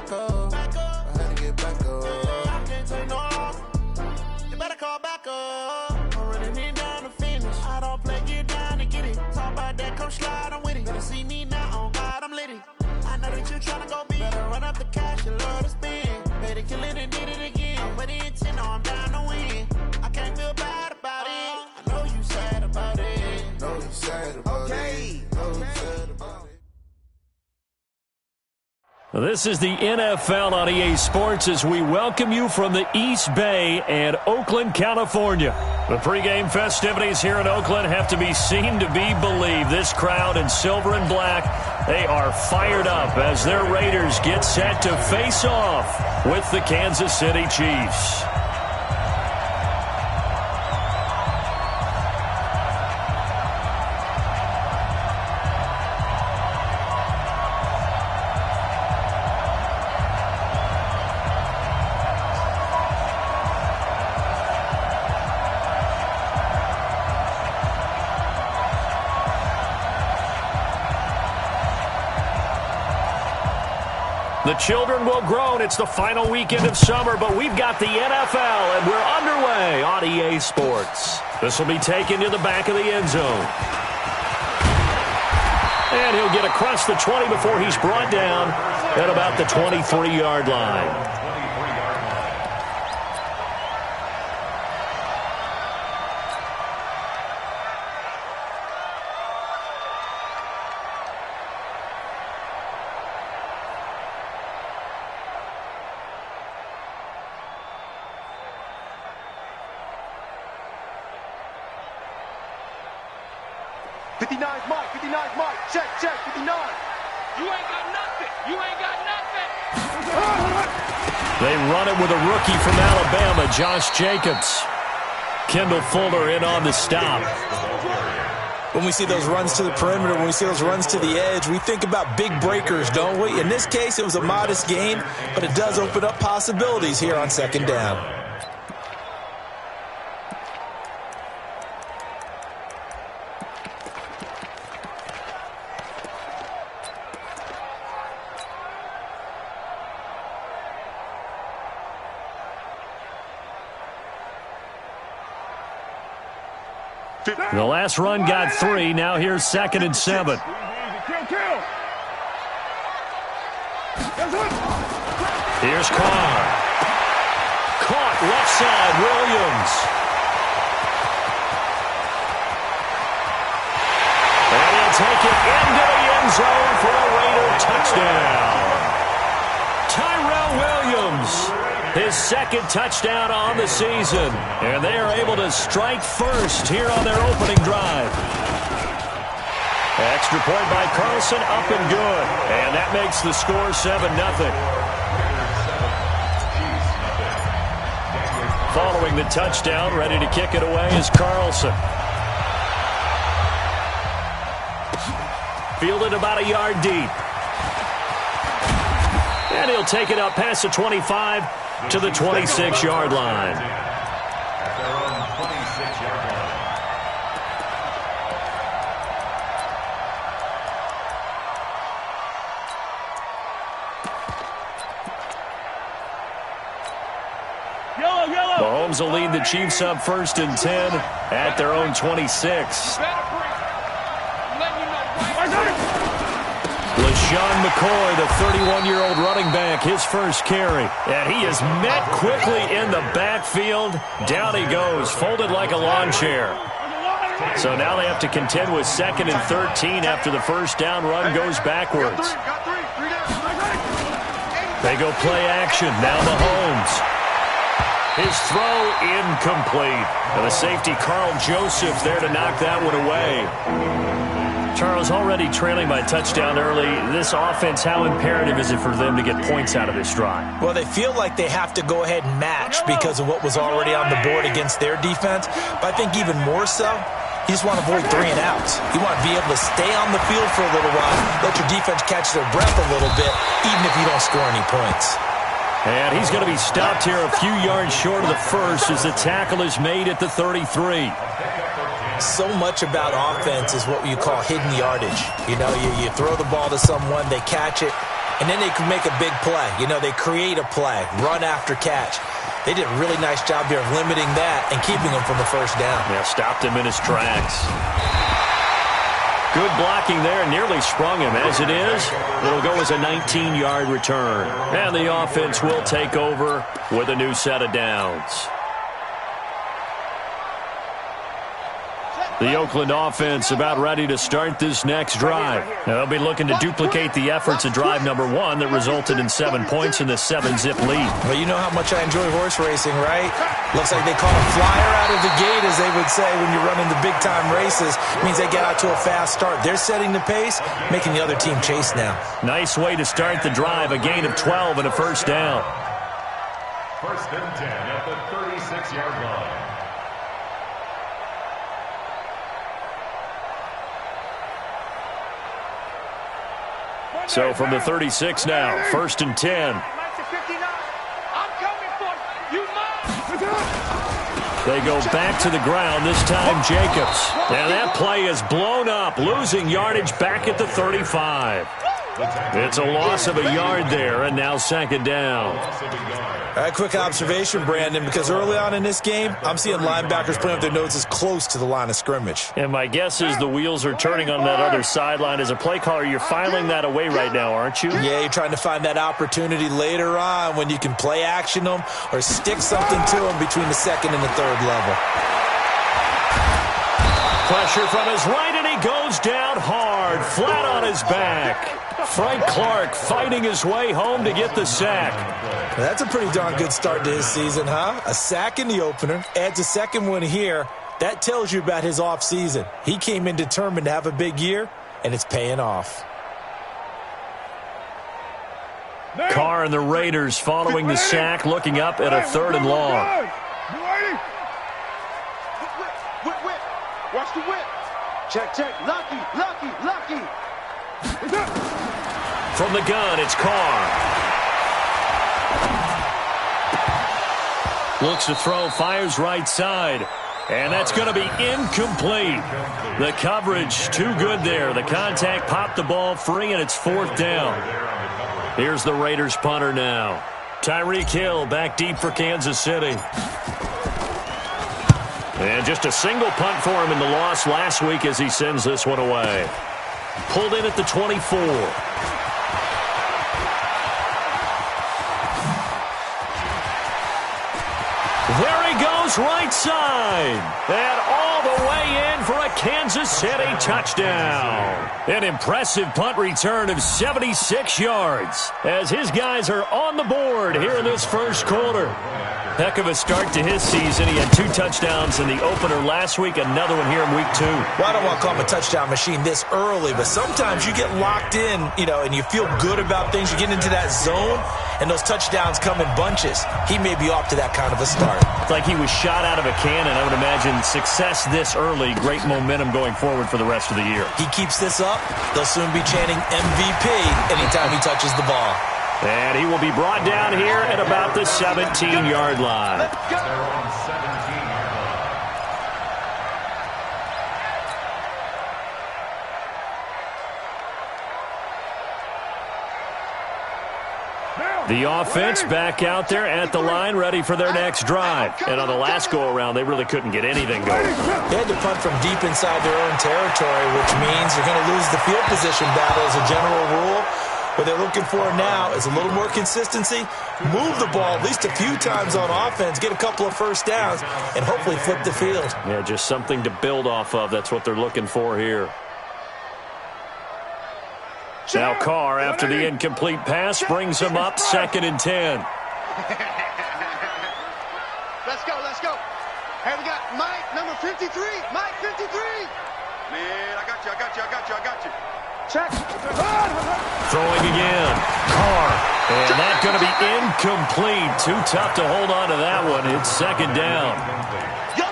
back up. I had to get back up. I can't take no loss. You better call back up. I'm running it down to finish. I don't play, get down to get it. Talk about that, come slide, I'm with it. Better see me now, on God, I'm litty. I know that you tryna go big. Better run up the cash, you love to spend. Better kill it and did it again. I'm with the intent, no, I'm down to win. I can't feel bad about it. I know you sad about it. Know you sad about it. Know you sad about it. This is the NFL on EA Sports as we welcome you from the East Bay and Oakland, California. The pregame festivities here in Oakland have to be seen to be believed. This crowd in silver and black, they are fired up as their Raiders get set to face off with the Kansas City Chiefs. The children will groan. It's the final weekend of summer, but we've got the NFL, and we're underway on EA Sports. This will be taken to the back of the end zone. And he'll get across the 20 before he's brought down at about the 23-yard line. Check, 59. You ain't got nothing. You ain't got nothing. They run it with a rookie from Alabama, Josh Jacobs. Kendall Fuller in on the stop. When we see those runs to the perimeter, when we see those runs to the edge, we think about big breakers, don't we? In this case, it was a modest gain, but it does open up possibilities here on second down. The last run got 3. Now here's 2nd and 7. Here's Carr. Caught left side, Williams. And he'll take it into the end zone for a Raider touchdown. Tyrell Williams. His 2nd touchdown on the season. And they are able to strike first here on their opening drive. Extra point by Carlson, up and good. And that makes the score 7-0. Following the touchdown, ready to kick it away is Carlson. Fielded about a yard deep. And he'll take it up past the 25 to the 26-yard line. Mahomes will lead the Chiefs up 1st and 10 at their own 26. LaShawn McCoy, the 31-year-old running back, his first carry. And he is met quickly in the backfield. Down he goes, folded like a lawn chair. So now they have to contend with 2nd and 13 after the first down run goes backwards. They go play action. Now Mahomes. His throw incomplete. And the safety, Carl Joseph, there to knock that one away. Charles, already trailing by touchdown early. This offense, how imperative is it for them to get points out of this drive? Well, they feel like they have to go ahead and match because of what was already on the board against their defense. But I think even more so, you just want to avoid 3 and outs. You want to be able to stay on the field for a little while, let your defense catch their breath a little bit, even if you don't score any points. And he's going to be stopped here a few yards short of the first as the tackle is made at the 33. So much about offense is what you call hidden yardage. You know, you throw the ball to someone, they catch it, and then they can make a big play. You know, they create a play, run after catch. They did a really nice job here of limiting that and keeping him from the first down. Yeah, stopped him in his tracks. Good blocking there, nearly sprung him. As it is, it'll go as a 19-yard return. And the offense will take over with a new set of downs. The Oakland offense about ready to start this next drive. Now, they'll be looking to duplicate the efforts of drive number 1 that resulted in 7 points in the 7-zip lead. Well, you know how much I enjoy horse racing, right? Looks like they caught a flyer out of the gate, as they would say when you're running the big-time races. It means they get out to a fast start. They're setting the pace, making the other team chase now. Nice way to start the drive, a gain of 12 and a first down. First and 10 at the 36-yard line. So from the 36 now, first and 10. They go back to the ground, this time Jacobs. And that play is blown up, losing yardage back at the 35. It's a loss of a yard there, and now second down. A quick observation, Brandon, because early on in this game, I'm seeing linebackers playing with their noses close to the line of scrimmage. And my guess is the wheels are turning on that other sideline. As a play caller, you're filing that away right now, aren't you? Yeah, you're trying to find that opportunity later on when you can play action them or stick something to them between the second and the third level. Pressure from his right, and he goes down hard, flat on his back. Frank Clark fighting his way home to get the sack. That's a pretty darn good start to his season, huh? A sack in the opener, adds a second one here. That tells you about his offseason. He came in determined to have a big year, and it's paying off. Carr and the Raiders following the sack, looking up at a third and long. Watch the whip. Check, check. Lucky, lucky, lucky. From the gun, it's Carr. Looks to throw, fires right side. And that's going to be incomplete. The coverage too good there. The contact popped the ball free, and it's fourth down. Here's the Raiders punter now. Tyreek Hill back deep for Kansas City. And just a single punt for him in the loss last week as he sends this one away. Pulled in at the 24. There he goes, right side. And all the way in for a Kansas City touchdown. An impressive punt return of 76 yards as his guys are on the board here in this first quarter. Heck of a start to his season. He had 2 touchdowns in the opener last week, another one here in week 2. Well, I don't want to call him a touchdown machine this early, but sometimes you get locked in, and you feel good about things. You get into that zone, and those touchdowns come in bunches. He may be off to that kind of a start. It's like he was shot out of a cannon. I would imagine success this early, great momentum going forward for the rest of the year. He keeps this up, they'll soon be chanting MVP anytime he touches the ball. And he will be brought down here at about the 17-yard line. They're on 17-yard line. The offense back out there at the line, ready for their next drive. And on the last go-around, they really couldn't get anything going. They had to punt from deep inside their own territory, which means you're going to lose the field position battle as a general rule. What they're looking for now is a little more consistency, move the ball at least a few times on offense, get a couple of first downs, and hopefully flip the field. Yeah, just something to build off of. That's what they're looking for here. Now Carr, after the incomplete pass, brings him up 2nd and 10. Let's go, let's go. Hey, we got Mike, number 53. Mike, 53. Man, I got you, I got you, I got you, I got you. Check. Throwing again. Carr. And that's going to be incomplete. Too tough to hold on to that one. It's 2nd down.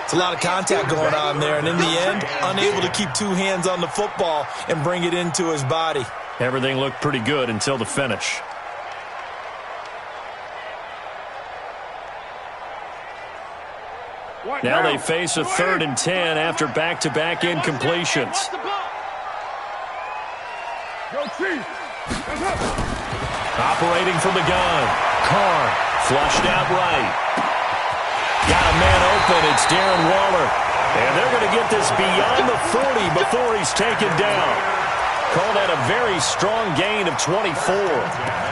It's a lot of contact going on there, and in the end, unable to keep 2 hands on the football and bring it into his body. Everything looked pretty good until the finish. Now they face a 3rd and 10 after back-to-back incompletions. Operating from the gun. Carr flushed out right. Got a man open. It's Darren Waller. And they're going to get this beyond the 40 before he's taken down. Call that a very strong gain of 24.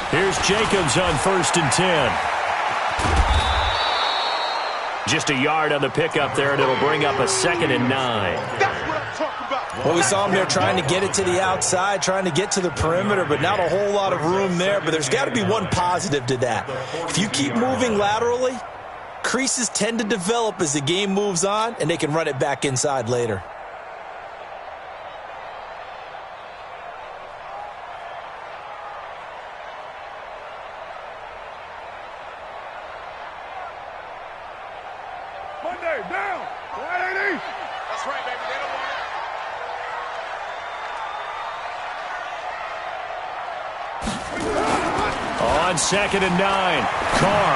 Here's Jacobs on 1st and 10. Just a yard on the pickup there, and it'll bring up a 2nd and 9. That's what I'm talking about. Well, we saw him there trying to get it to the outside, trying to get to the perimeter, but not a whole lot of room there. But there's got to be one positive to that. If you keep moving laterally, creases tend to develop as the game moves on, and they can run it back inside later. On 2nd and 9, Carr.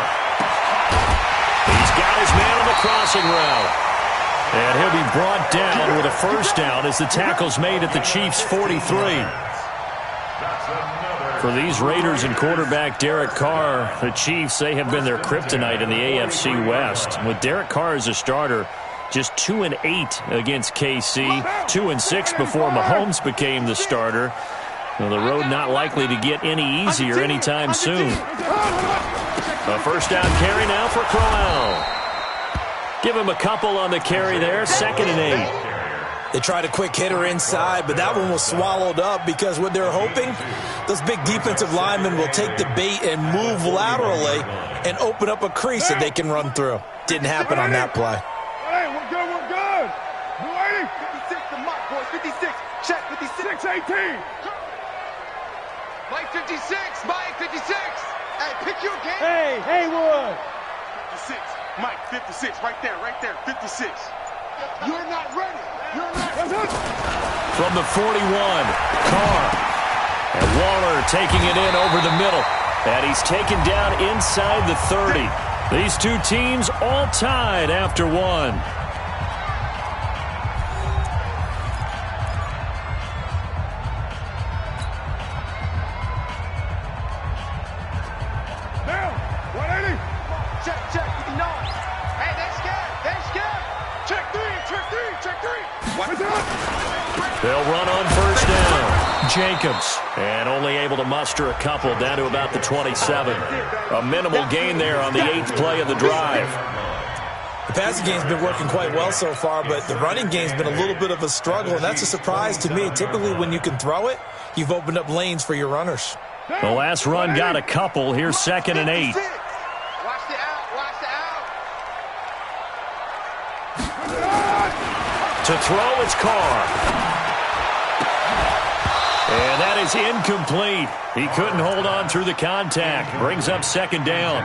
He's got his man on the crossing route. And he'll be brought down with a first down as the tackle's made at the Chiefs' 43. For these Raiders and quarterback Derek Carr, the Chiefs, they have been their kryptonite in the AFC West. With Derek Carr as a starter, just 2-8 against KC, 2-6 before Mahomes became the starter. Well, the road not likely to get any easier anytime soon. A first down carry now for Crowell. Give him a couple on the carry there, 2nd and 8. They tried a quick hitter inside, but that one was swallowed up because what they're hoping, those big defensive linemen will take the bait and move laterally and open up a crease that they can run through. Didn't happen on that play. Hey, we're good, we're good. 56 to Mike, boys, 56. Check, 56, 18. Mike 56, Mike 56. Hey, pick your game. Hey, Haywood. 56, Mike 56, right there, 56. You're not ready. You're not ready. From the 41, Carr. And Waller taking it in over the middle. And he's taken down inside the 30. These two teams all tied after one. They'll run on first down. Jacobs, and only able to muster a couple down to about the 27. A minimal gain there on the 8th play of the drive. The passing game's been working quite well so far, but the running game's been a little bit of a struggle, and that's a surprise to me. Typically, when you can throw it, you've opened up lanes for your runners. The last run got a couple. Here's 2nd and 8. Watch the out, watch the out. To throw, it's Carr. And that is incomplete. He couldn't hold on through the contact. Brings up 2nd down.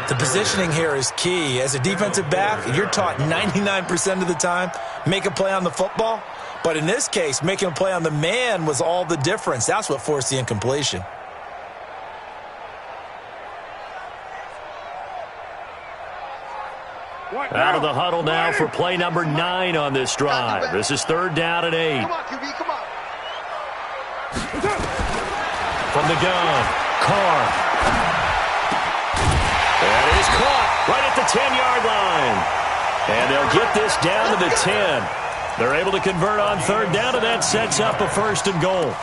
The positioning here is key. As a defensive back, you're taught 99% of the time, make a play on the football. But in this case, making a play on the man was all the difference. That's what forced the incompletion. Out of the huddle now for play number 9 on this drive. This is 3rd down and 8. Come on, QB, come on. From the gun, Carr. And it is caught right at the 10-yard line. And they'll get this down to the 10. They're able to convert on 3rd down, and that sets up a 1st and goal.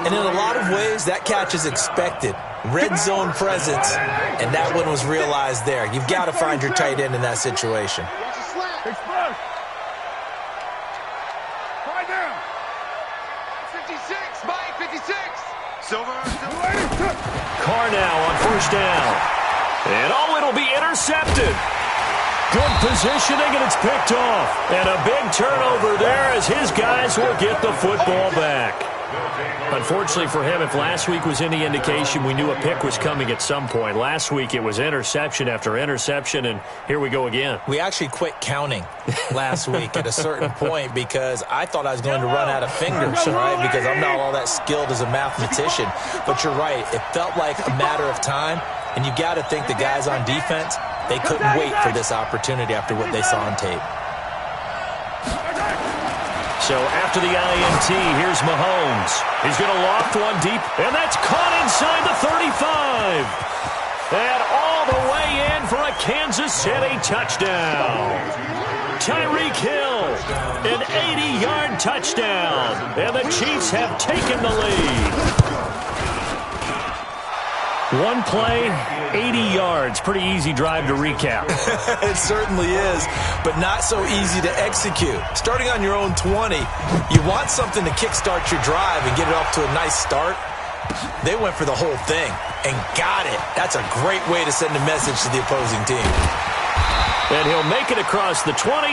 And in a lot of ways, that catch is expected. Red zone presence, and that one was realized there. You've got to find your tight end in that situation. Watch the slant. Express. Right down. 56, Mike 56. Silver. Carr now on 1st down. And it'll be intercepted. Good positioning, and it's picked off. And a big turnover there as his guys will get the football back. Unfortunately for him, if last week was any indication, we knew a pick was coming at some point. Last week it was interception after interception, and here we go again. We actually quit counting last week at a certain point because I thought I was going to run out of fingers, right? Because I'm not all that skilled as a mathematician. But you're right. It felt like a matter of time, and you got to think the guys on defense, they couldn't wait for this opportunity after what they saw on tape. So after the INT, here's Mahomes. He's going to loft one deep, and that's caught inside the 35. And all the way in for a Kansas City touchdown. Tyreek Hill, an 80-yard touchdown, and the Chiefs have taken the lead. One play, 80 yards. Pretty easy drive to recap. It certainly is, but not so easy to execute. Starting on your own 20, you want something to kickstart your drive and get it off to a nice start. They went for the whole thing and got it. That's a great way to send a message to the opposing team. And he'll make it across the 20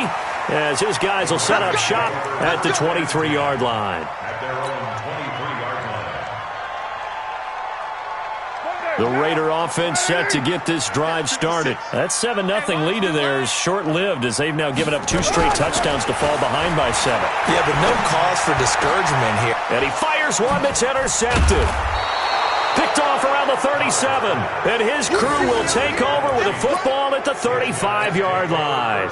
as his guys will set up shop at the 23-yard line. The Raider offense set to get this drive started. That 7-0 lead of theirs short-lived as they've now given up 2 straight touchdowns to fall behind by 7. Yeah, but no cause for discouragement here. And he fires one that's intercepted. Picked off around the 37. And his crew will take over with a football at the 35-yard line.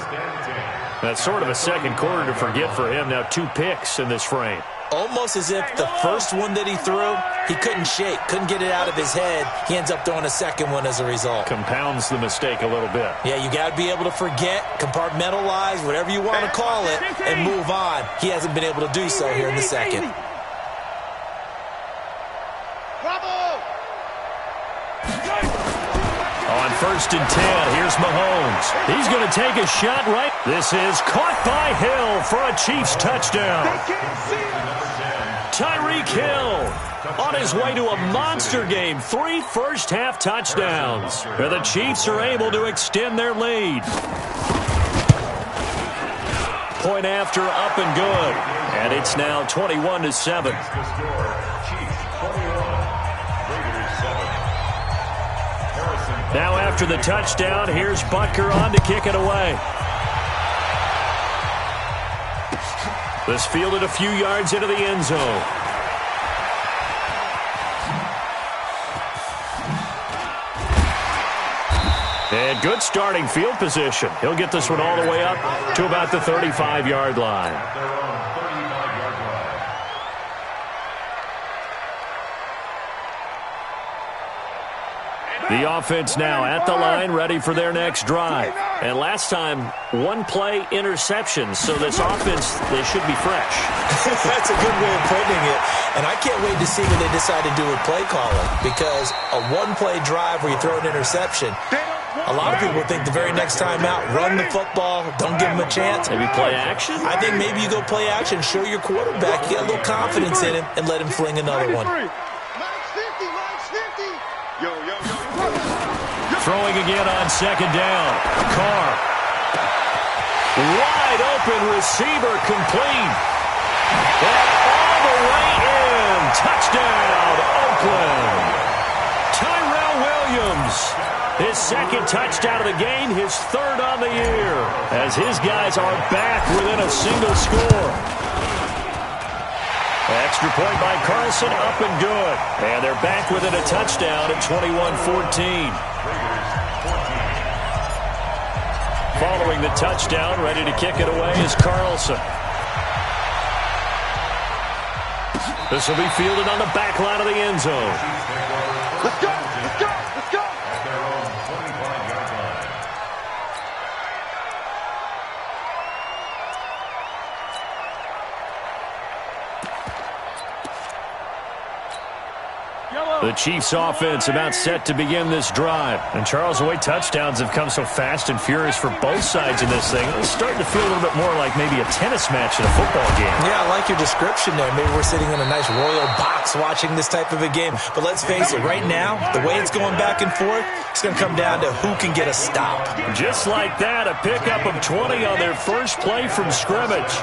That's sort of a second quarter to forget for him. Now 2 picks in this frame. Almost as if the first one that he threw, he couldn't shake, couldn't get it out of his head. He ends up throwing a second one as a result. Compounds the mistake a little bit. Yeah, you got to be able to forget, compartmentalize, whatever you want to call it, and move on. He hasn't been able to do so here in the second. On 1st and 10, here's Mahomes. He's going to take a shot right. This is caught by Hill for a Chiefs touchdown. Tyreek Hill on his way to a monster game. 3 first-half touchdowns. And the Chiefs are able to extend their lead. Point after, up and good. And it's now 21-7. Now after the touchdown, here's Butker on to kick it away. This fielded a few yards into the end zone. And good starting field position. He'll get this one all the way up to about the 35-yard line. The offense now at the line, ready for their next drive. And last time, 1-play interception. So this offense, they should be fresh. That's a good way of putting it. And I can't wait to see what they decide to do with play calling. Because a 1-play drive where you throw an interception, a lot of people think the very next time out, run the football, don't give him a chance. Maybe play action? I think maybe you go play action, show your quarterback, get a little confidence in him, and let him fling another one. Throwing again on 2nd down. Carr. Wide open receiver complete. And all the way in. Touchdown, Oakland. Tyrell Williams. His 2nd touchdown of the game, his 3rd on the year. As his guys are back within a single score. Extra point by Carlson, up and good. And they're back within a touchdown at 21-14. Following the touchdown, ready to kick it away is Carlson. This will be fielded on the back line of the end zone. Let's go, let's go, let's go. The Chiefs offense about set to begin this drive. And Charles, the way touchdowns have come so fast and furious for both sides in this thing, it's starting to feel a little bit more like maybe a tennis match in a football game. Yeah, I like your description there. Maybe we're sitting in a nice royal box watching this type of a game. But let's face it, right now, the way it's going back and forth, it's going to come down to who can get a stop. Just like that, a pickup of 20 on their first play from scrimmage.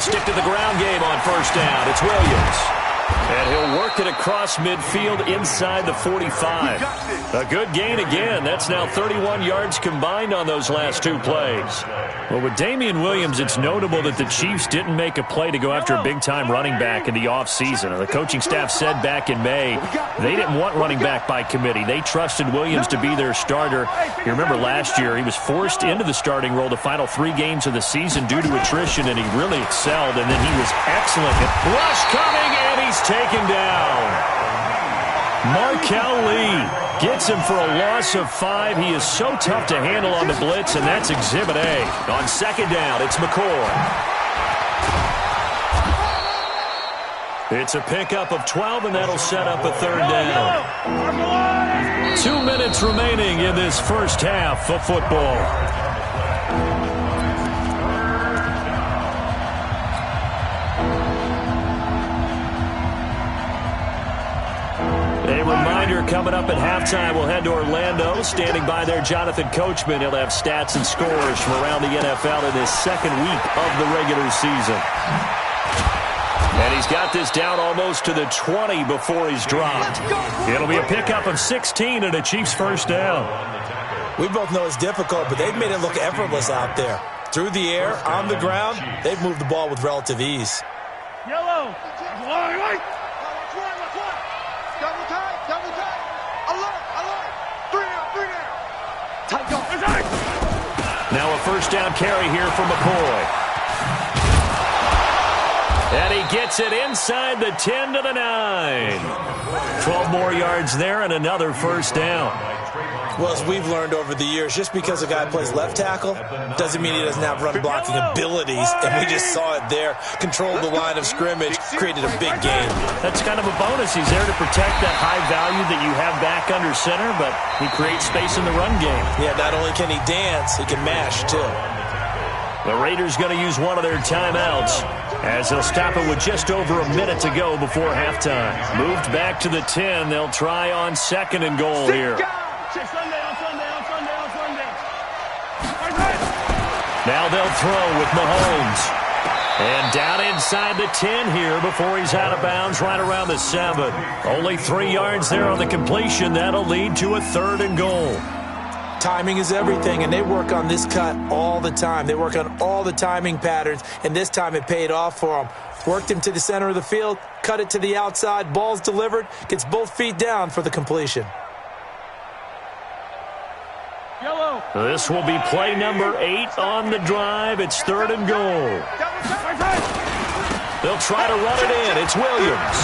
stick to the ground game on first down. It's Williams. And he'll work it across midfield inside the 45. A good gain again. That's now 31 yards combined on those last two plays. Well, with Damian Williams, it's notable that the Chiefs didn't make a play to go after a big-time running back in the offseason. The coaching staff said back in May they didn't want running back by committee. They trusted Williams to be their starter. You remember last year he was forced into the starting role the final 3 games of the season due to attrition, and he really excelled, and then he was excellent. Rush coming, and he's taken down. Markel Lee gets him for a loss of 5. He is so tough to handle on the blitz, and that's Exhibit A. On second down, it's McCoy. It's a pickup of 12, and that'll set up a third down. 2 minutes remaining in this first half of football. A reminder, coming up at halftime, we'll head to Orlando. Standing by there, Jonathan Coachman. He'll have stats and scores from around the NFL in his second week of the regular season. And he's got this down almost to the 20 before he's dropped. It'll be a pickup of 16 and a Chiefs first down. We both know it's difficult, but they've made it look effortless out there. Through the air, on the ground, they've moved the ball with relative ease. Yellow. Double tight. Alert. 3 down. Tight go. Now a first down carry here from McCoy. And he gets it inside the 10 to the 9. 12 more yards there and another first down. Well, as we've learned over the years, just because a guy plays left tackle doesn't mean he doesn't have run blocking abilities, and we just saw it there. Controlled the line of scrimmage, created a big gain. That's kind of a bonus. He's there to protect that high value that you have back under center, but he creates space in the run game. Yeah, not only can he dance, he can mash, too. The Raiders going to use one of their timeouts as they'll stop it with just over a minute to go before halftime. Moved back to the 10. They'll try on second and goal here. Now they'll throw with Mahomes. And down inside the 10 here before he's out of bounds right around the 7. Only 3 yards there on the completion. That'll lead to a third and goal. Timing is everything, and they work on this cut all the time. They work on all the timing patterns, and this time it paid off for them. Worked him to the center of the field, cut it to the outside, ball's delivered, gets both feet down for the completion. This will be play number 8 on the drive. It's third and goal. They'll try to run it in. It's Williams.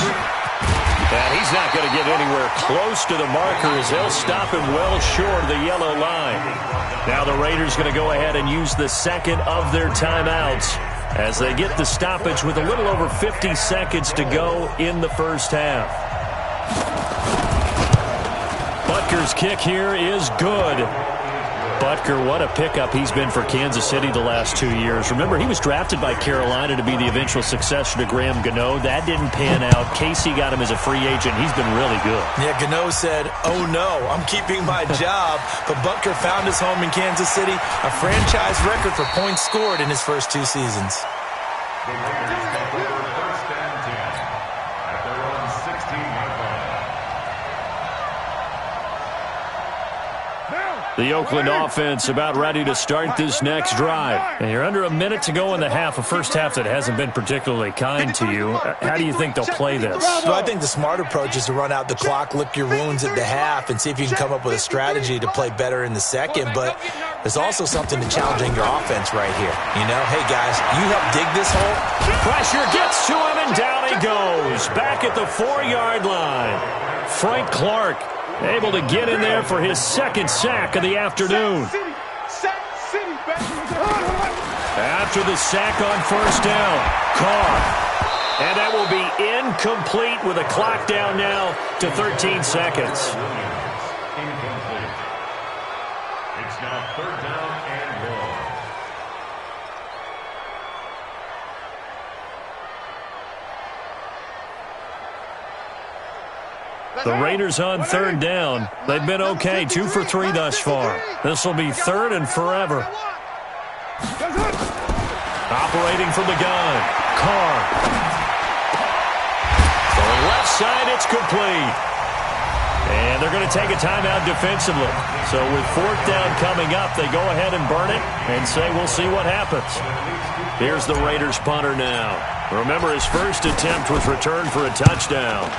And he's not going to get anywhere close to the marker as they'll stop him well short of the yellow line. Now the Raiders going to go ahead and use the second of their timeouts as they get the stoppage with a little over 50 seconds to go in the first half. Butker's kick here is good. Butker, what a pickup he's been for Kansas City the last 2 years. Remember, he was drafted by Carolina to be the eventual successor to Graham Gano. That didn't pan out. Casey got him as a free agent. He's been really good. Yeah, Gano said, oh no, I'm keeping my job. But Butker found his home in Kansas City, a franchise record for points scored in his first 2 seasons. The Oakland offense about ready to start this next drive. And you're under a minute to go in the half, a first half that hasn't been particularly kind to you. How do you think they'll play this? Well, I think the smart approach is to run out the clock, lick your wounds at the half, and see if you can come up with a strategy to play better in the second. But there's also something to challenging your offense right here. You know, hey, guys, you help dig this hole. Pressure gets to him, and down he goes. Back at the 4-yard line. Frank Clark able to get in there for his second sack of the afternoon. After the sack on first down, Carr. And that will be incomplete with a clock down now to 13 seconds. Incomplete. It's now third down and goal. The Raiders on third down. They've been okay, 2 for 3 thus far. This will be third and forever. Operating from the gun. Carr. Going left side, it's complete. And they're going to take a timeout defensively. So with 4th down coming up, they go ahead and burn it and say we'll see what happens. Here's the Raiders punter now. Remember, his first attempt was returned for a touchdown.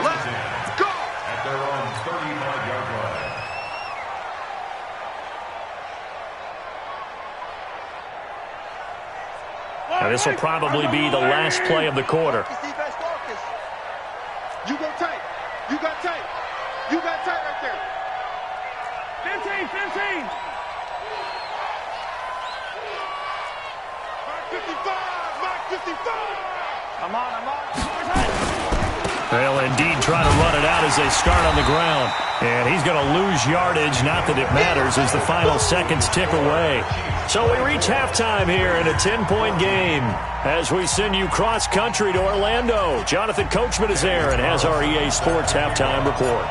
Let's go! At their own 35-yard line. Now, this will probably be the last play of the quarter. You go tight. You got tight. You got tight right there. 15. Mark 55. I'm on. They'll indeed try to run it out as they start on the ground. And he's going to lose yardage. Not that it matters as the final seconds tick away. So we reach halftime here in a 10-point game as we send you cross-country to Orlando. Jonathan Coachman is there and has our EA Sports halftime report.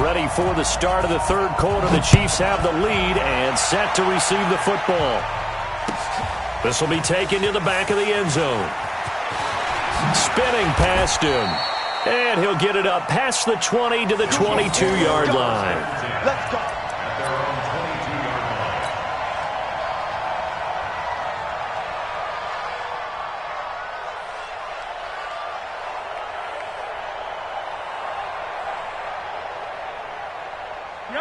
Ready for the start of the third quarter. The Chiefs have the lead and set to receive the football. This will be taken to the back of the end zone. Spinning past him. And he'll get it up past the 20 to the 22-yard line. Let's go. At their own 22-yard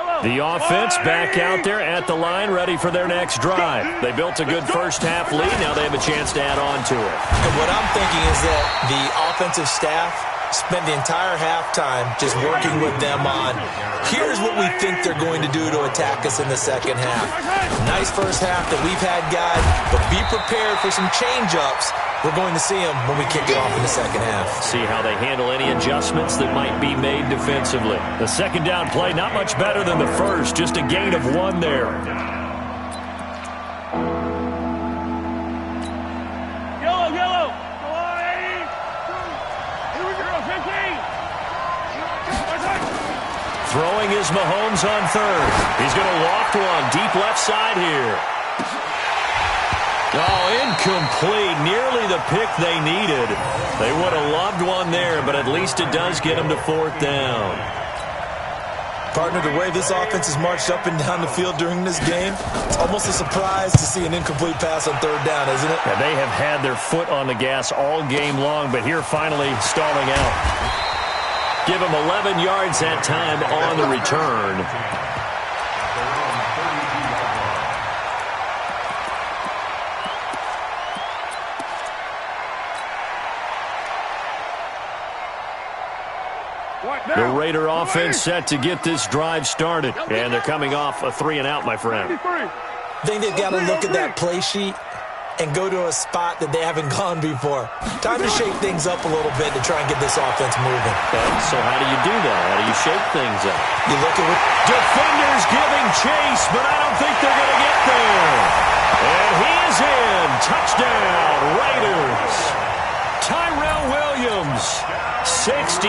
line. The offense back out there at the line, ready for their next drive. They built a good first-half lead. Now they have a chance to add on to it. And what I'm thinking is that the offensive staff spent the entire halftime just working with them on, here's what we think they're going to do to attack us in the second half. Nice first half that we've had, guys, but be prepared for some change-ups. We're going to see them when we kick it off in the second half. See how they handle any adjustments that might be made defensively. The second down play, not much better than the first, just a gain of 1 there. Yellow. Go on, 80. Here we go, 15. Throwing is Mahomes on third. He's going to loft one deep left side here. Oh, incomplete. Nearly the pick they needed. They would have loved one there, but at least it does get them to 4th down. Partner, the way this offense has marched up and down the field during this game, it's almost a surprise to see an incomplete pass on 3rd down, isn't it? Yeah, they have had their foot on the gas all game long, but here finally stalling out. Give them 11 yards that time on the return. The Raider offense set to get this drive started. And they're coming off a 3-and-out, my friend. I think they've got to look at that play sheet and go to a spot that they haven't gone before. Time to shake things up a little bit to try and get this offense moving. Okay, so how do you do that? How do you shake things up? You look at what Defenders giving chase, but I don't think they're going to get there. And he is in. Touchdown, Raiders. Tyrell Williams, 68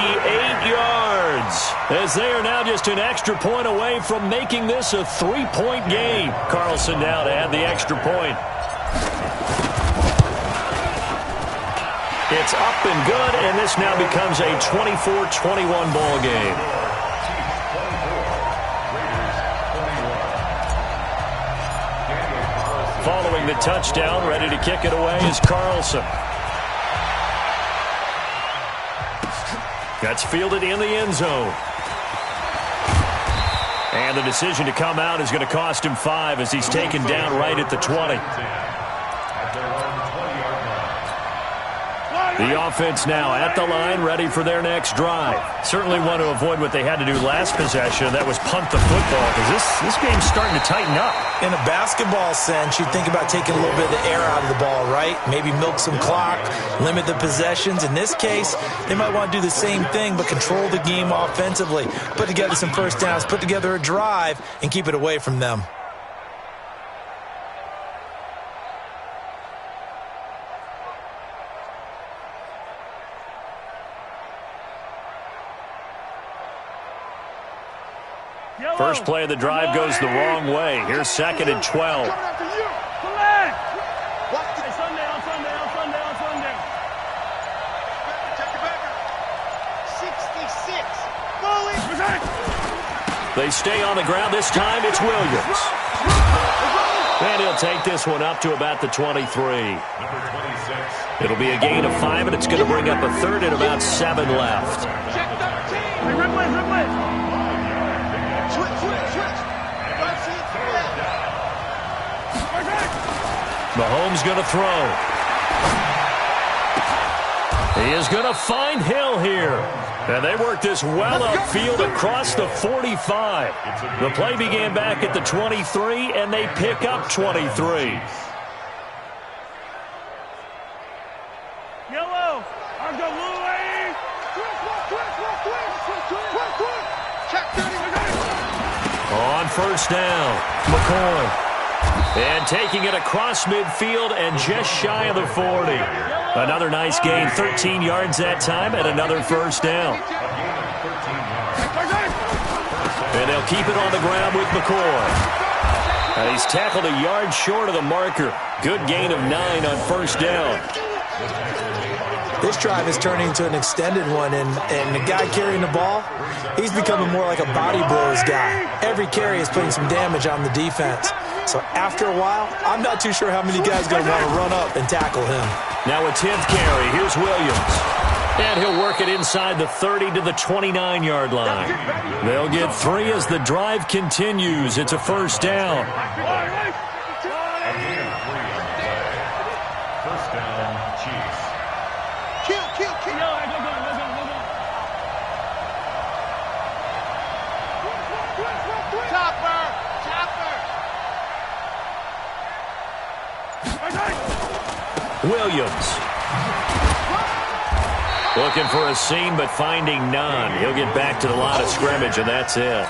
yards, as they are now just an extra point away from making this a 3-point game. Carlson now to add the extra point. It's up and good, and this now becomes a 24-21 ball game. Following the touchdown, ready to kick it away is Carlson. That's fielded in the end zone. And the decision to come out is going to cost him 5 as he's taken down right at the 20. The offense now at the line, ready for their next drive. Certainly want to avoid what they had to do last possession. That was punt the football, because this game's starting to tighten up. In a basketball sense, you think about taking a little bit of the air out of the ball, right? Maybe milk some clock, limit the possessions. In this case, they might want to do the same thing, but control the game offensively. Put together some first downs, put together a drive, and keep it away from them. First play of the drive goes the wrong way. Here's 2nd and 12. They stay on the ground. This time it's Williams. And he'll take this one up to about the 23. It'll be a gain of 5, and it's going to bring up a 3rd and about 7 left. Mahomes going to throw. He is going to find Hill here. And they work this well upfield across the 45. The play began back at the 23, and they pick up 23. Yellow. On first down, McCoy. And taking it across midfield and just shy of the 40. Another nice gain, 13 yards that time, and another first down. And they'll keep it on the ground with McCoy. And he's tackled a yard short of the marker. Good gain of 9 on first down. This drive is turning into an extended one, and the guy carrying the ball, he's becoming more like a body blows guy. Every carry is putting some damage on the defense. So after a while, I'm not too sure how many guys are going to want to run up and tackle him. Now a 10th carry. Here's Williams. And he'll work it inside the 30 to the 29-yard line. They'll get 3 as the drive continues. It's a first down. First down, Chiefs. Kill. Williams. Looking for a seam, but finding none. He'll get back to the line of scrimmage, and that's it.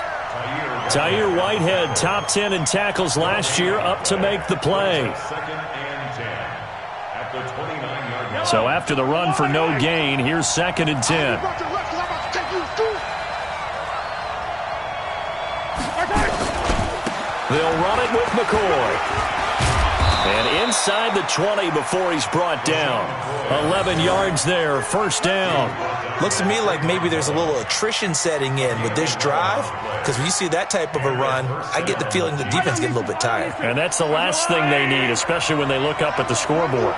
Tahir Whitehead, top 10 in tackles last year, up to make the play. 2nd and 10 at the 29-yard line. So after the run for no gain, here's 2nd and 10. They'll run it with McCoy. And inside the 20 before he's brought down. 11 yards there, first down. Looks to me like maybe there's a little attrition setting in with this drive, because when you see that type of a run, I get the feeling the defense gets a little bit tired. And that's the last thing they need, especially when they look up at the scoreboard.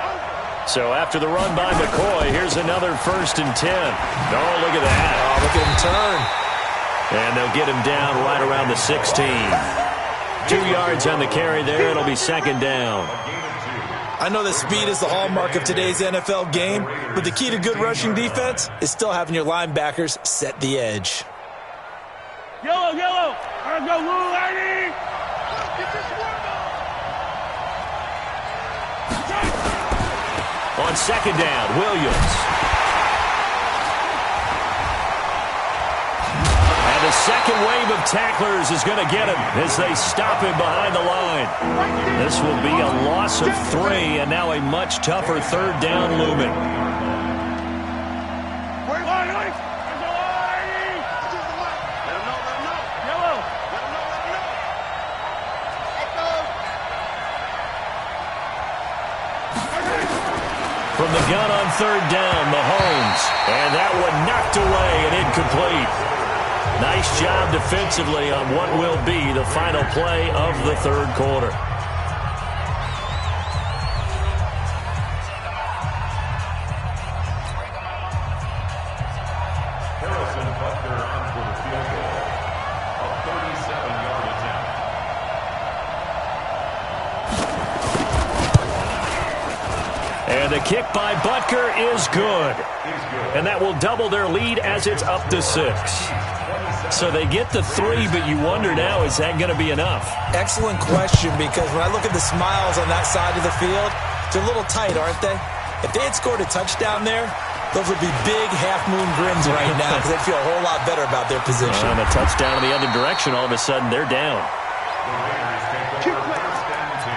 So after the run by McCoy, here's another 1st and 10. Oh, look at that. Oh, look at him turn. And they'll get him down right around the 16. 2 yards on the carry there. It'll be 2nd down. I know that speed is the hallmark of today's NFL game, but the key to good rushing defense is still having your linebackers set the edge. Yellow. Let's go, Lou Lady. On 2nd down, Williams. And the second wave of tacklers is going to get him as they stop him behind the line. This will be a loss of 3, and now a much tougher 3rd down looming. From the gun on 3rd down, Mahomes. And that one knocked away and incomplete. Nice job defensively on what will be the final play of the 3rd quarter. Harrison Butker on for the field goal. A 37-yard attempt. And the kick by Butker is good. And that will double their lead as it's up to 6. So they get the 3, but you wonder now, is that going to be enough? Excellent question, because when I look at the smiles on that side of the field, they're a little tight, aren't they? If they had scored a touchdown there, those would be big half-moon grins right now, because they'd feel a whole lot better about their position. And a touchdown in the other direction, all of a sudden they're down. The Raiders take over 1st and 10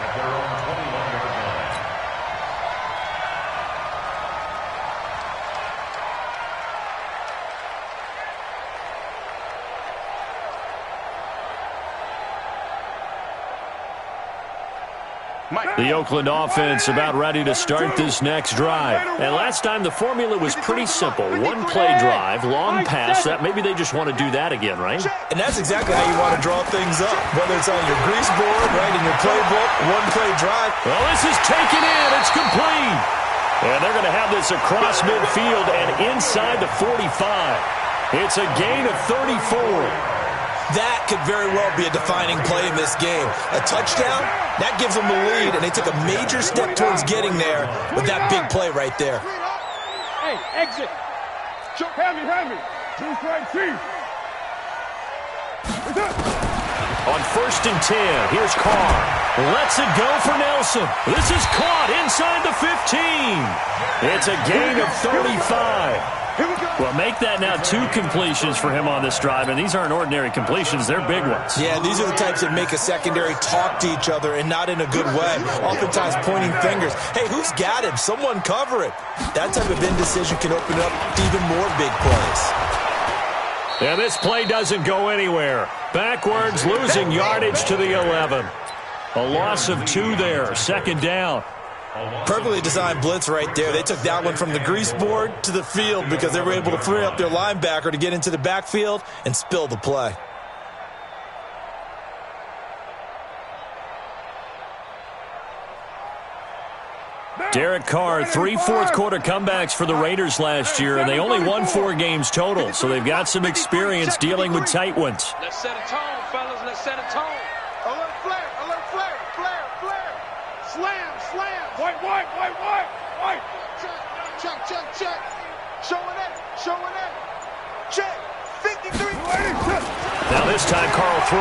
at their own 21-yard line. The Oakland offense about ready to start this next drive. And last time the formula was pretty simple. One play drive, long pass. Maybe they just want to do that again, right? And that's exactly how you want to draw things up. Whether it's on your grease board, right, in your playbook, one play drive. Well, this is taken in. It's complete. And they're going to have this across midfield and inside the 45. It's a gain of 34. That could very well be a defining play in this game. A touchdown, that gives them the lead, and they took a major step towards getting there with that big play right there. Hey, exit. Hand me. Two strike, Chief. On 1st and 10, here's Carr. Lets it go for Nelson. This is caught inside the 15. It's a gain of 35. Well, make that now 2 completions for him on this drive, and these aren't ordinary completions. They're big ones. Yeah, these are the types that make a secondary talk to each other and not in a good way. Oftentimes pointing fingers. Hey, who's got him? Someone cover it. That type of indecision can open up even more big plays. And this play doesn't go anywhere. Backwards, losing yardage to the 11. A loss of 2 there, 2nd down. Perfectly designed blitz right there. They took that one from the grease board to the field because they were able to free up their linebacker to get into the backfield and spill the play. Derek Carr, 3 fourth-quarter comebacks for the Raiders last year, and they only won 4 games total, so they've got some experience dealing with tight ones. Let's set a tone, fellas. Let's set a tone. Alert flare. Slam. White. Check. Showing it. Check. 53. Now this time, Carr will throw.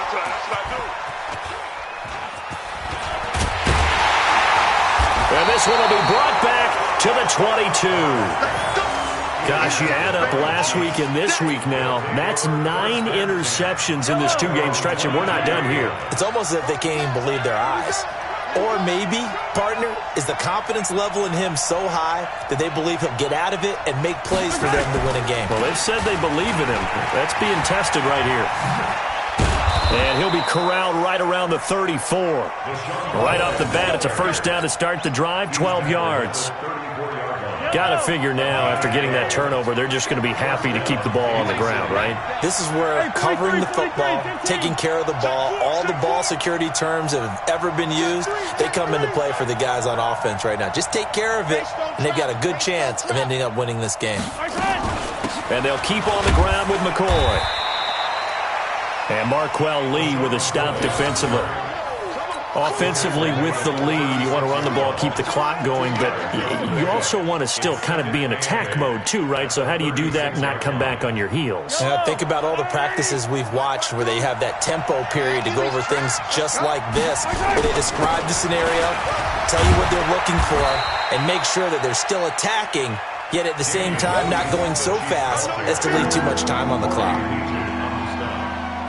That's what I do. And this one will be brought back to the 22. Gosh, you add up last week and this week now. That's 9 interceptions in this 2-game stretch, and we're not done here. It's almost as if they can't even believe their eyes. Or maybe, partner, is the confidence level in him so high that they believe he'll get out of it and make plays for them to win a game. Well, they've said they believe in him. That's being tested right here. And he'll be corralled right around the 34. Right off the bat, it's a 1st down to start the drive, 12 yards. Got to figure now, after getting that turnover, they're just going to be happy to keep the ball on the ground, right? This is where covering the football, taking care of the ball, all the ball security terms that have ever been used, they come into play for the guys on offense right now. Just take care of it, and they've got a good chance of ending up winning this game. And they'll keep on the ground with McCoy. And Marquell Lee with a stop defensively. Offensively with the lead, you want to run the ball, keep the clock going, but you also want to still kind of be in attack mode too, right? So how do you do that and not come back on your heels? Think about all the practices we've watched where they have that tempo period to go over things just like this, where they describe the scenario, tell you what they're looking for, and make sure that they're still attacking, yet at the same time not going so fast as to leave too much time on the clock.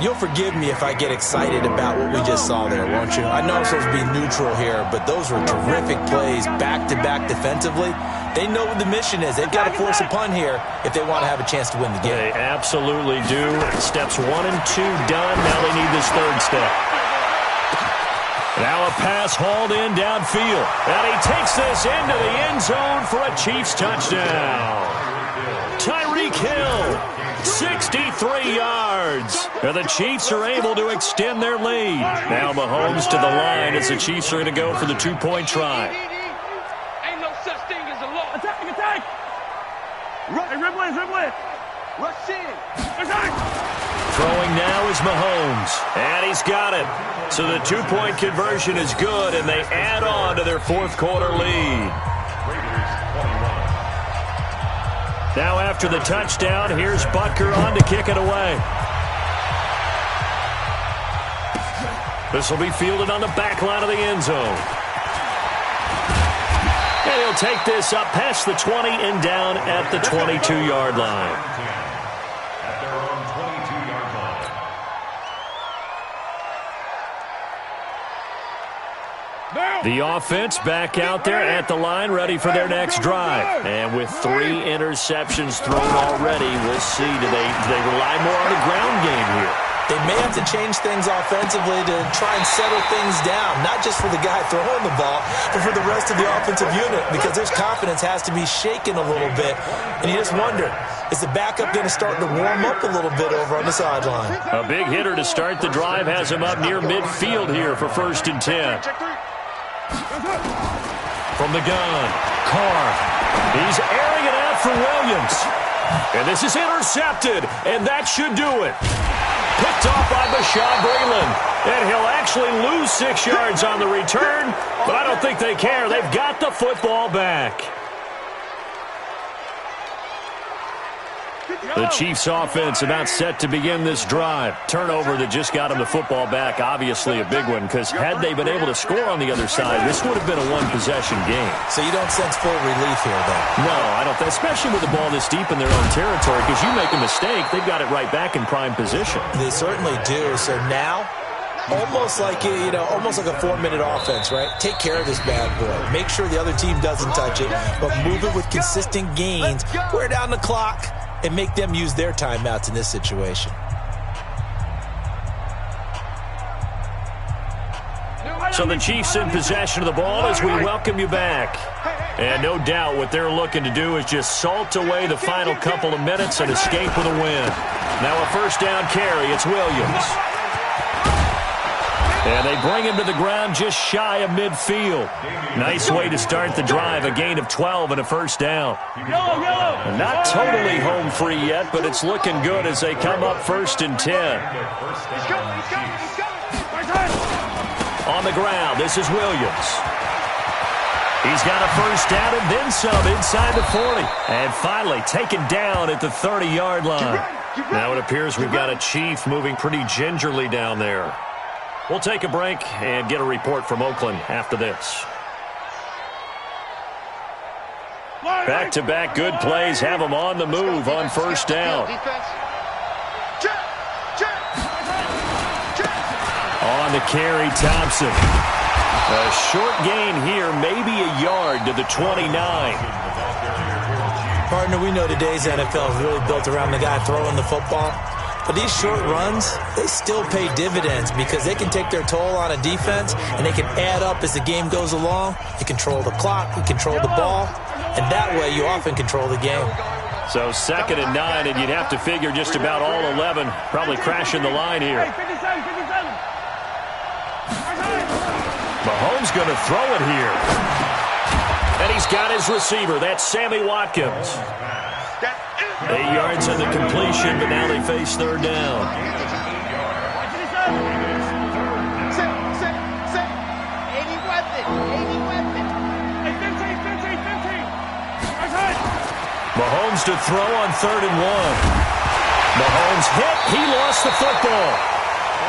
You'll forgive me if I get excited about what we just saw there, won't you? I know I'm supposed to be neutral here, but those were terrific plays back-to-back defensively. They know what the mission is. They've got to force a punt here if they want to have a chance to win the game. They absolutely do. Steps 1 and 2 done. Now they need this 3rd step. Now a pass hauled in downfield. And he takes this into the end zone for a Chiefs touchdown. Tyreek Hill. 63 yards. And the Chiefs are able to extend their lead. Now Mahomes to the line as the Chiefs are going to go for the 2-point try. Ain't no such thing as a law. Attack. Rip. Rush in. Throwing now is Mahomes. And he's got it. So the 2-point conversion is good, and they add on to their 4th-quarter lead. Now after the touchdown, here's Butker on to kick it away. This will be fielded on the back line of the end zone. And he'll take this up past the 20 and down at the 22-yard line. At their own 22-yard line. The offense back out there at the line, ready for their next drive. And with 3 interceptions thrown already, we'll see. Do they rely more on the ground game here? They may have to change things offensively to try and settle things down, not just for the guy throwing the ball, but for the rest of the offensive unit, because their confidence has to be shaken a little bit. And you just wonder, is the backup going to start to warm up a little bit over on the sideline? A big hitter to start the drive has him up near midfield here for 1st and 10. From the gun, Carr. He's airing it out for Williams. And this is intercepted, and that should do it. Picked off by Bashaud Breeland. And he'll actually lose 6 yards on the return, but I don't think they care. They've got the football back. The Chiefs' offense about set to begin this drive. Turnover that just got them the football back, obviously a big one, because had they been able to score on the other side, this would have been a one-possession game. So you don't sense full relief here, though? No, I don't think, especially with the ball this deep in their own territory, because you make a mistake, they've got it right back in prime position. They certainly do. So now, almost like a 4-minute offense, right? Take care of this bad boy. Make sure the other team doesn't touch it, but move it with consistent gains. Wear down the clock and make them use their timeouts in this situation. So the Chiefs in possession of the ball as we welcome you back. And no doubt what they're looking to do is just salt away the final couple of minutes and escape with a win. Now a 1st down carry. It's Williams. And they bring him to the ground just shy of midfield. Nice way to start the drive. A gain of 12 and a 1st down. Not totally home free yet, but it's looking good as they come up 1st and 10. On the ground, this is Williams. He's got a 1st down and then some inside the 40. And finally taken down at the 30-yard line. Now it appears we've got a Chief moving pretty gingerly down there. We'll take a break and get a report from Oakland after this. Back-to-back good plays have them on the move on 1st down. On the carry, Thompson. A short gain here, maybe a yard to the 29. Partner, we know today's NFL is really built around the guy throwing the football. But these short runs, they still pay dividends because they can take their toll on a defense and they can add up as the game goes along. You control the clock, you control the ball, and that way you often control the game. So 2nd and 9, and you'd have to figure just about all 11 probably crashing the line here. Mahomes going to throw it here. And he's got his receiver. That's Sammy Watkins. 8 yards in the completion, but now they face 3rd down. Mahomes to throw on 3rd and 1. Mahomes hit. He lost the football.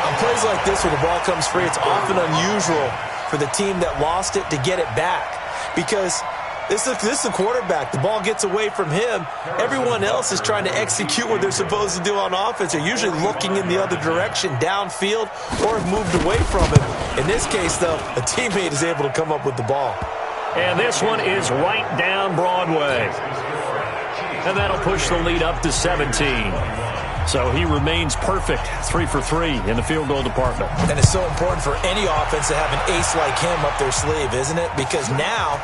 On plays like this where the ball comes free, it's often unusual for the team that lost it to get it back because this is the quarterback. The ball gets away from him. Everyone else is trying to execute what they're supposed to do on offense. They're usually looking in the other direction, downfield, or have moved away from him. In this case, though, a teammate is able to come up with the ball. And this one is right down Broadway. And that'll push the lead up to 17. So he remains perfect, 3 for 3 in the field goal department. And it's so important for any offense to have an ace like him up their sleeve, isn't it? Because now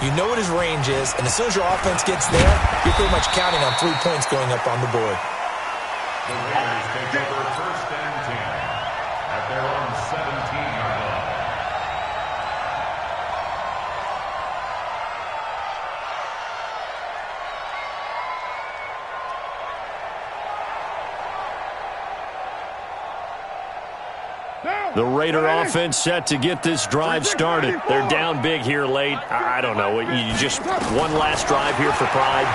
you know what his range is, and as soon as your offense gets there, you're pretty much counting on 3 points going up on the board. The Raiders take over 1st and 10 at their own 17-yard line. The Raider offense set to get this drive started. They're down big here late. I don't know. You just one last drive here for pride.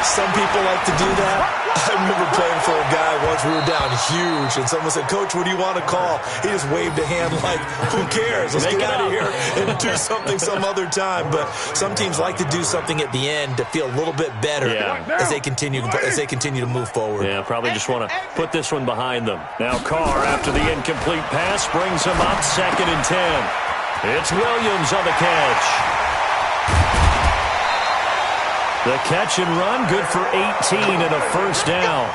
Some people like to do that. I remember playing for a guy once. We were down huge, and someone said, "Coach, what do you want to call?" He just waved a hand like, "Who cares? Let's get out of here and do something some other time." But some teams like to do something at the end to feel a little bit better as they continue to move forward. Yeah, probably just want to put this one behind them. Now Carr, after the incomplete pass, brings him up 2nd and 10. It's Williams on the catch. The catch and run, good for 18 and a 1st down.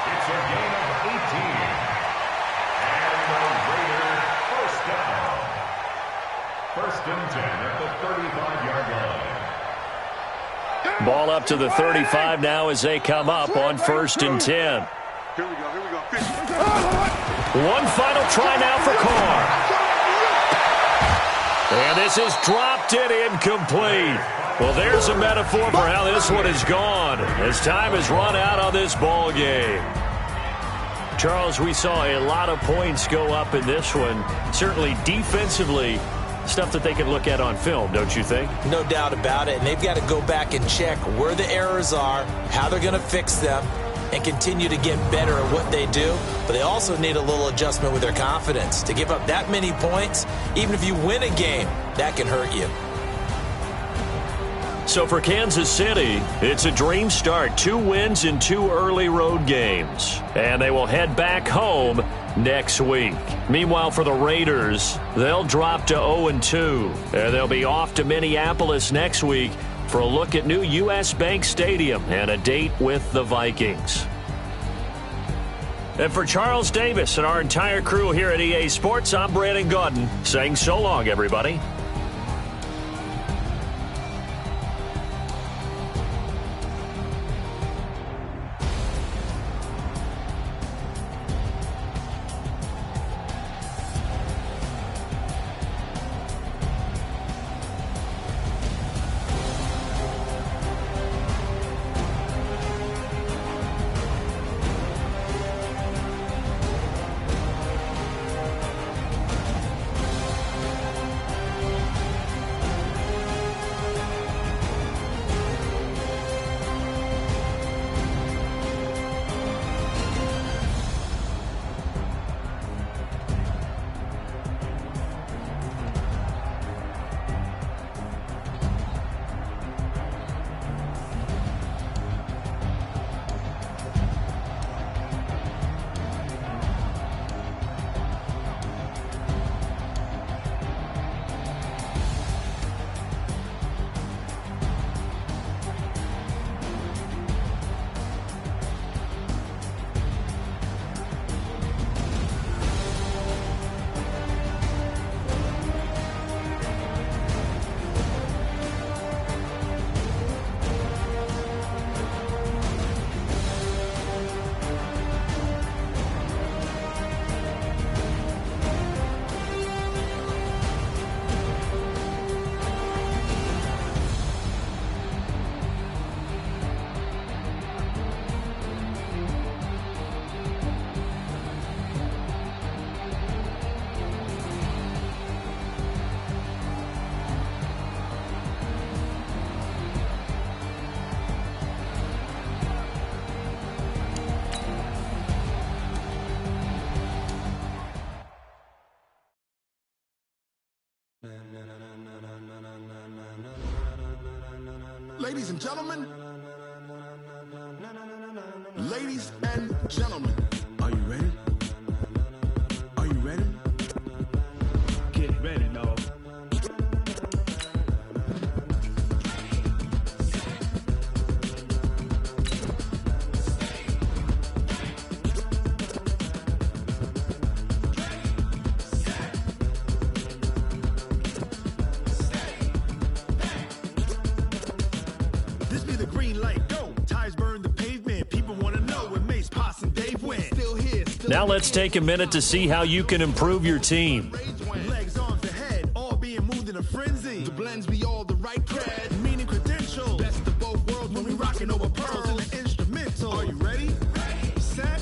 It's a gain of 18. and 10 at the 35-yard line. Ball up to the 35 now as they come up on 1st and 10. Here we go. One final try now for Carr. And this is dropped it incomplete. Well, there's a metaphor for how this one is gone as time has run out on this ball game. Charles, we saw a lot of points go up in this one. Certainly defensively, stuff that they can look at on film, don't you think? No doubt about it. And they've got to go back and check where the errors are, how they're going to fix them, and continue to get better at what they do. But they also need a little adjustment with their confidence. To give up that many points, even if you win a game, that can hurt you. So for Kansas City, it's a dream start. 2 wins in 2 early road games. And they will head back home next week. Meanwhile, for the Raiders, they'll drop to 0-2. And they'll be off to Minneapolis next week for a look at new U.S. Bank Stadium and a date with the Vikings. And for Charles Davis and our entire crew here at EA Sports, I'm Brandon Gaudin saying so long, everybody. Ladies and gentlemen, ladies and gentlemen, are you ready? Are you ready? Get ready, dog. This be the green light, go. Tires burn the pavement. People want to know when Mace, Poss, and Dave win. Still here, still Now let's take a minute to see how you can improve your team. legs, arms, and head, all being moved in a frenzy. The blends be all the right cred, meaning credentials. Best of both worlds when we rocking over pearls and the instrumental. Are you ready? Set.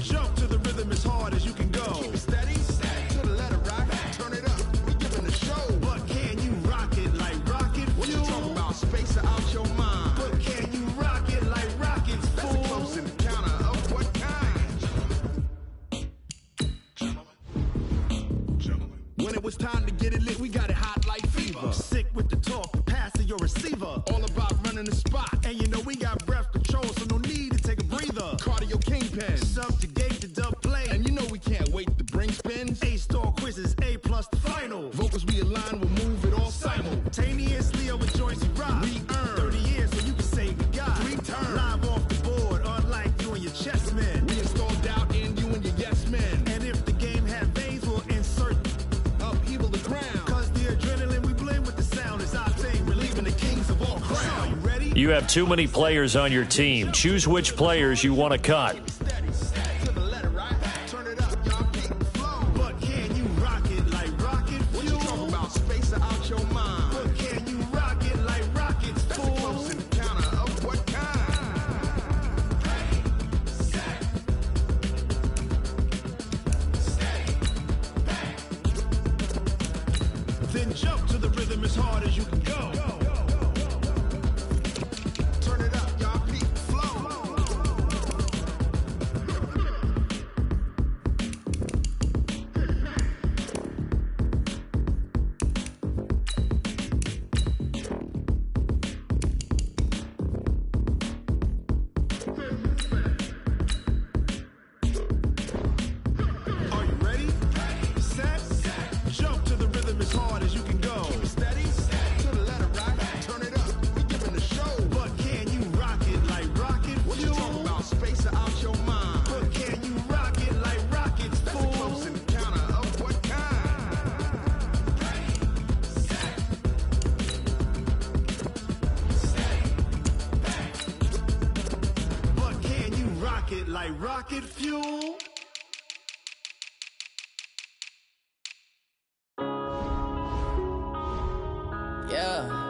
Jump to the rhythm as hard as you can go. Keep it steady. To the letter rock. Turn it up. We giving the show. But can you rock it like rocket fuel? What you talking about? Space out your mind. But can you rock it like rockets, fool? That's a close encounter of what kind? Gentlemen. When it was time to get it lit, we got it hot like fever. Sick with the talk, pass to your receiver. All about running the spot. And you know we got breath control, so no need to take a breather. Cardio kingpin, subjugate the dub play. And you know we can't wait to bring spins. A-star quizzes, A+ the final. Vocals we align, we'll move it all simultaneously over joints we rock. We earn 30 years so you can say we got 3 turns. Live off the board, unlike you and your chess men. We install doubt in you and your yes men. And if the game had veins, we'll insert upheaval the ground. Cause the adrenaline we You have too many players on your team. Choose which players you want to cut. Then jump to the rhythm as hard as you can go. Turn it up, y'all. Peak flow. Are you ready? Set. Jump to the rhythm as hard as you can go. Keep steady, to the letter right. Turn it up, we giving the show. But can you rock it like rocket fuel? What you talking about? Space out your mind. But can you rock it like rockets, fool? That's a close encounter of what kind? But can you rock it like rocket fuel? Yeah.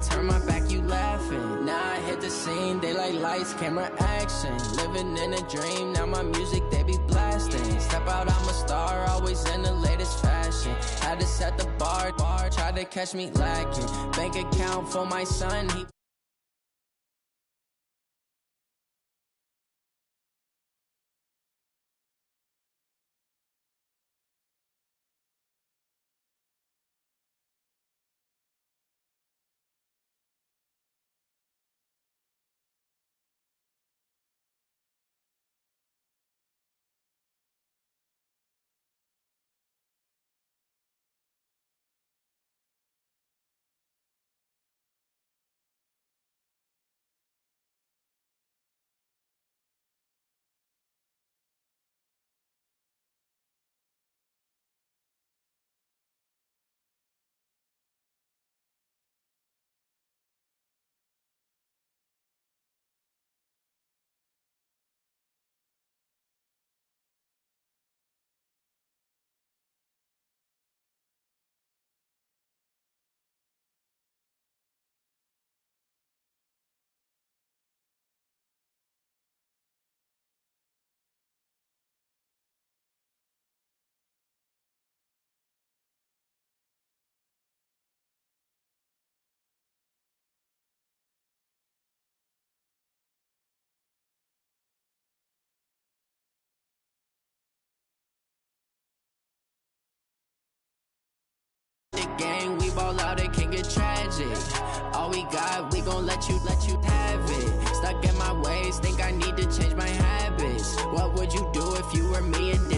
Turn my back, you laughing. Now I hit the scene, they like lights, camera, action. Living in a dream, now my music, they be blasting. Step out, I'm a star, always in the latest fashion. Had to set the bar, try to catch me lacking. Bank account for my son, he... Gang, we ball out, it can get tragic. All we got, we gon' let you have it. Stuck in my ways, think I need to change my habits. What would you do if you were me and did